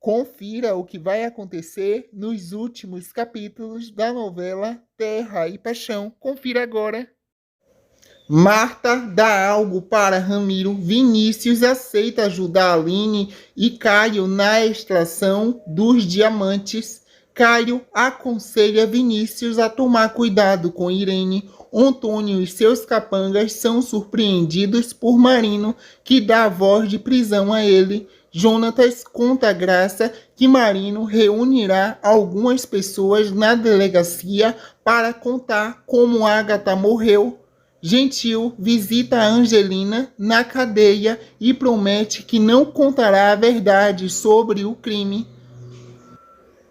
Confira o que vai acontecer nos últimos capítulos da novela Terra e Paixão. Confira agora. Marta dá algo para Ramiro, Vinícius aceita ajudar Aline e Caio na extração dos diamantes. Caio aconselha Vinícius a tomar cuidado com Irene. Antônio e seus capangas são surpreendidos por Marino, que dá a voz de prisão a ele. Jonatas conta a Graça que Marino reunirá algumas pessoas na delegacia para contar como Ágata morreu. Gentil visita a Angelina na cadeia e promete que não contará a verdade sobre o crime.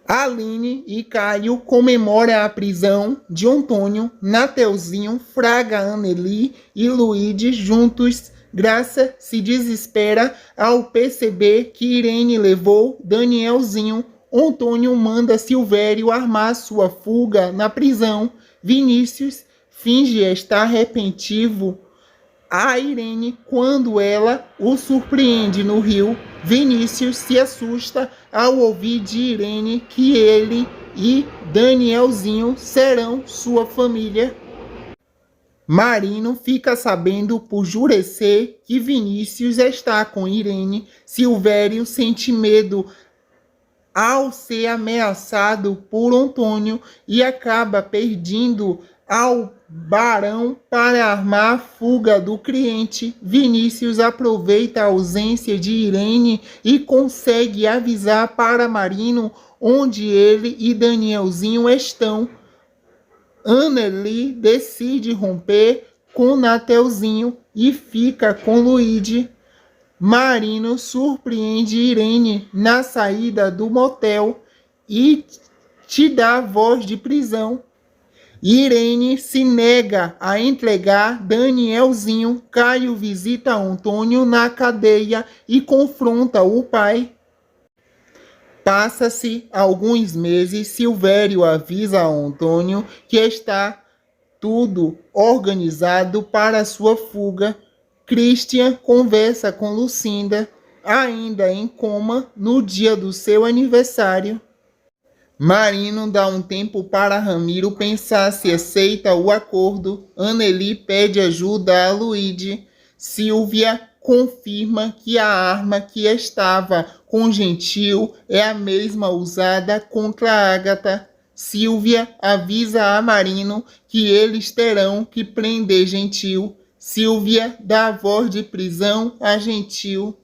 Aline e Caio comemoram a prisão de Antônio, Nateuzinho, Fraga, Anneli e Luíde juntos. Graça se desespera ao perceber que Irene levou Danielzinho. Antônio manda Silvério armar sua fuga na prisão. Vinícius finge estar arrependido a Irene quando ela o surpreende no rio. Vinícius se assusta ao ouvir de Irene que ele e Danielzinho serão sua família. Marino fica sabendo por Jurecer que Vinícius está com Irene. Silvério sente medo ao ser ameaçado por Antônio e acaba pedindo ao Barão para armar a fuga do cliente. Vinícius aproveita a ausência de Irene e consegue avisar para Marino onde ele e Danielzinho estão. Anneli decide romper com Nateuzinho e fica com Luíde. Marino surpreende Irene na saída do motel e te dá voz de prisão. Irene se nega a entregar Danielzinho. Caio visita Antônio na cadeia e confronta o pai. Passa-se alguns meses, Silvério avisa a Antônio que está tudo organizado para sua fuga. Christian conversa com Lucinda, ainda em coma, no dia do seu aniversário. Marino dá um tempo para Ramiro pensar se aceita o acordo. Anneli pede ajuda a Luíde. Silvia confirma que a arma que estava com Gentil é a mesma usada contra Ágata. Silvia avisa a Marino que eles terão que prender Gentil. Silvia dá a voz de prisão a Gentil.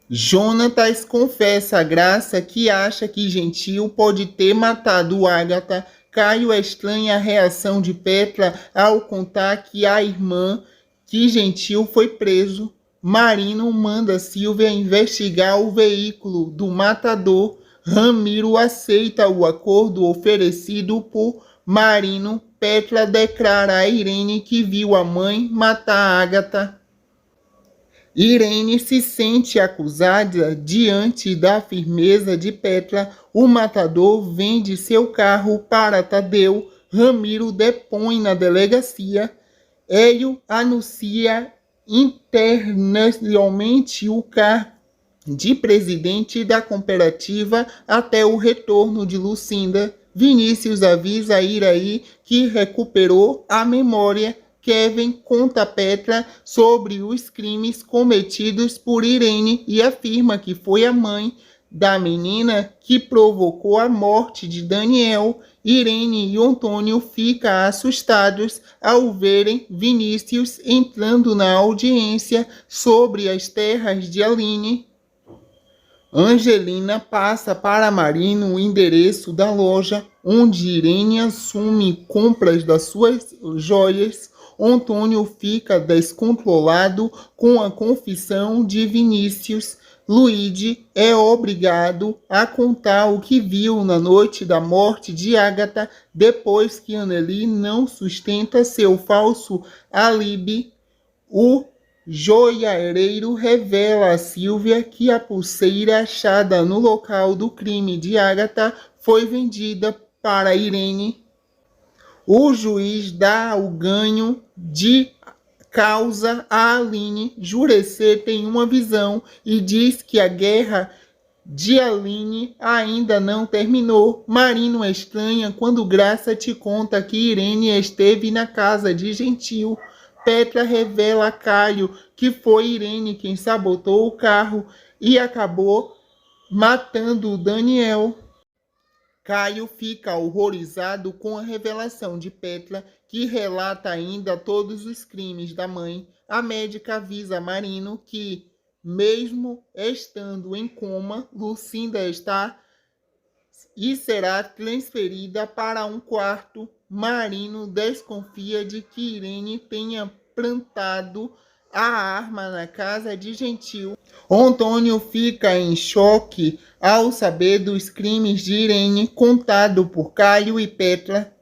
Jonatas confessa a Graça que acha que Gentil pode ter matado Ágata. Caio estranha a reação de Petra ao contar que a irmã que Gentil foi preso. Marino manda Silvia investigar o veículo do matador. Ramiro aceita o acordo oferecido por Marino. Petra declara a Irene que viu a mãe matar Ágata. Irene se sente acusada diante da firmeza de Petra. O matador vende seu carro para Tadeu. Ramiro depõe na delegacia. Hélio anuncia internacionalmente o cargo de presidente da cooperativa até o retorno de Lucinda. Vinícius avisa Iraí que recuperou a memória. Kevin conta a Petra sobre os crimes cometidos por Irene e afirma que foi a mãe da menina que provocou a morte de Daniel. Irene e Antônio ficam assustados ao verem Vinícius entrando na audiência sobre as terras de Aline. Angelina passa para Marino o endereço da loja onde Irene assume compras das suas joias. Antônio fica descontrolado com a confissão de Vinícius. Luíde é obrigado a contar o que viu na noite da morte de Ágata, depois que Anneli não sustenta seu falso álibi. O joalheiro revela a Silvia que a pulseira achada no local do crime de Ágata foi vendida para Irene. O juiz dá o ganho de causa a Aline. Jurecer tem uma visão e diz que a guerra de Aline ainda não terminou. Marino estranha quando Graça te conta que Irene esteve na casa de Gentil. Petra revela a Caio que foi Irene quem sabotou o carro e acabou matando o Daniel. Caio fica horrorizado com a revelação de Petra, que relata ainda todos os crimes da mãe. A médica avisa Marino que, mesmo estando em coma, Lucinda está e será transferida para um quarto. Marino desconfia de que Irene tenha plantado a arma na casa de Gentil. Antônio fica em choque ao saber dos crimes de Irene contado por Caio e Petra.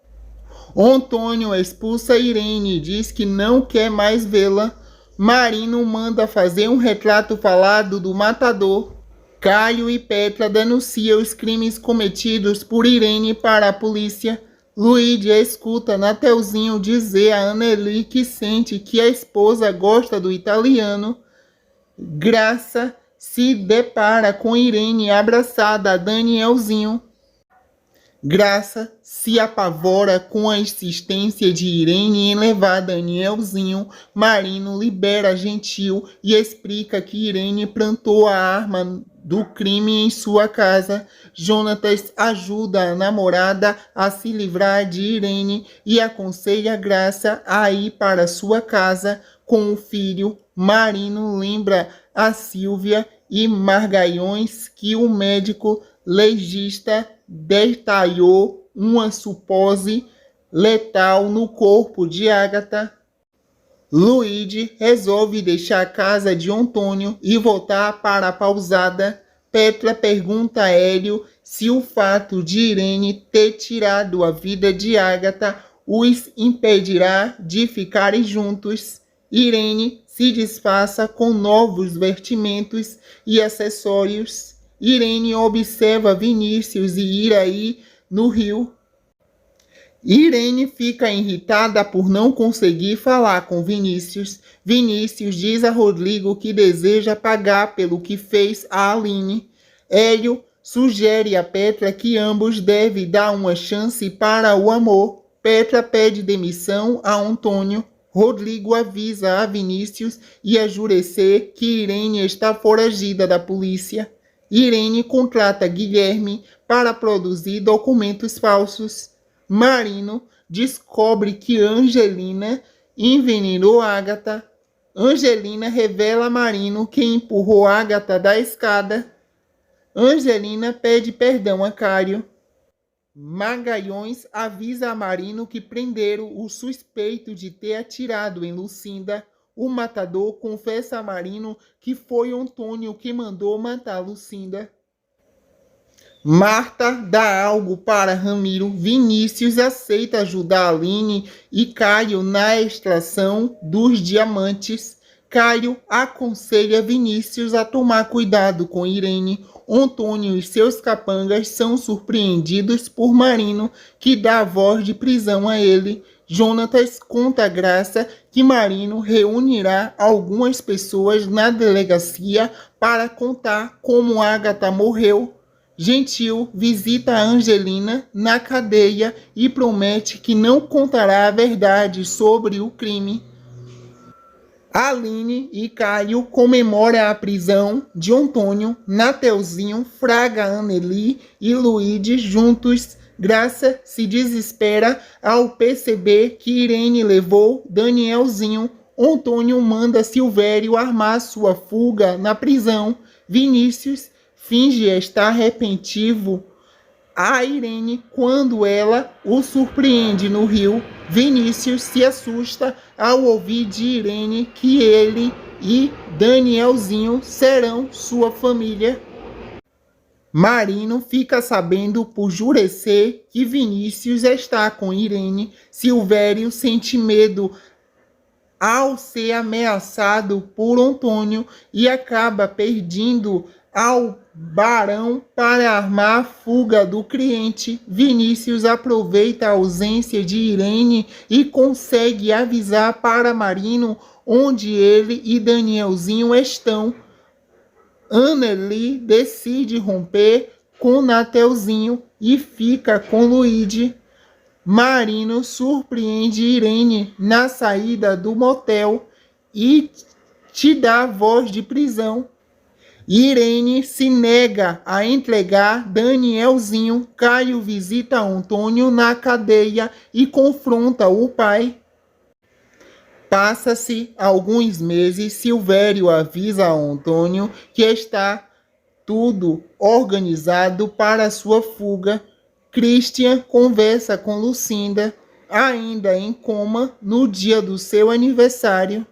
Antônio expulsa Irene e diz que não quer mais vê-la. Marino manda fazer um retrato falado do matador. Caio e Petra denunciam os crimes cometidos por Irene para a polícia. Luigi escuta Nateuzinho dizer a Anneli que sente que a esposa gosta do italiano. Graça se depara com Irene abraçada a Danielzinho. Graça se apavora com a insistência de Irene em levar Danielzinho. Marino libera Gentil e explica que Irene plantou a arma do crime em sua casa. Jonatas ajuda a namorada a se livrar de Irene e aconselha Graça a ir para sua casa com o filho. Marino lembra a Silvia e Margalhões que o médico legista detalhou uma supose letal no corpo de Agatha. Luigi resolve deixar a casa de Antônio e voltar para a pousada. Petra pergunta a Hélio se o fato de Irene ter tirado a vida de Agatha os impedirá de ficarem juntos. Irene se disfarça com novos vestimentos e acessórios. Irene observa Vinícius e Iraí no rio. Irene fica irritada por não conseguir falar com Vinícius. Vinícius diz a Rodrigo que deseja pagar pelo que fez a Aline. Hélio sugere a Petra que ambos devem dar uma chance para o amor. Petra pede demissão a Antônio. Rodrigo avisa a Vinícius e a Jurecer que Irene está foragida da polícia. Irene contrata Guilherme para produzir documentos falsos. Marino descobre que Angelina envenenou Agatha. Angelina revela a Marino que empurrou Agatha da escada. Angelina pede perdão a Caio. Magalhães avisa a Marino que prenderam o suspeito de ter atirado em Lucinda. O matador confessa a Marino que foi Antônio que mandou matar Lucinda. Marta dá algo para Ramiro. Vinícius aceita ajudar Aline e Caio na extração dos diamantes. Caio aconselha Vinícius a tomar cuidado com Irene. Antônio e seus capangas são surpreendidos por Marino, que dá a voz de prisão a ele. Jonatas conta a Graça que Marino reunirá algumas pessoas na delegacia para contar como Agatha morreu. Gentil visita a Angelina na cadeia e promete que não contará a verdade sobre o crime. Aline e Caio comemoram a prisão de Antônio. Nateuzinho fraga Anneli e Luigi juntos. Graça se desespera ao perceber que Irene levou Danielzinho. Antônio manda Silvério armar sua fuga na prisão. Vinícius finge estar arrependido a Irene quando ela o surpreende no rio. Vinícius se assusta ao ouvir de Irene que ele e Danielzinho serão sua família. Marino fica sabendo por Jurecer que Vinícius está com Irene. Silvério sente medo ao ser ameaçado por Antônio e acaba pedindo ao barão para armar a fuga do cliente. Vinícius aproveita a ausência de Irene e consegue avisar para Marino onde ele e Danielzinho estão. Anneli decide romper com Nateuzinho e fica com Luigi. Marino surpreende Irene na saída do motel e te dá voz de prisão. Irene se nega a entregar Danielzinho. Caio visita Antônio na cadeia e confronta o pai. Passa-se alguns meses, Silvério avisa a Antônio que está tudo organizado para sua fuga. Christian conversa com Lucinda, ainda em coma, no dia do seu aniversário.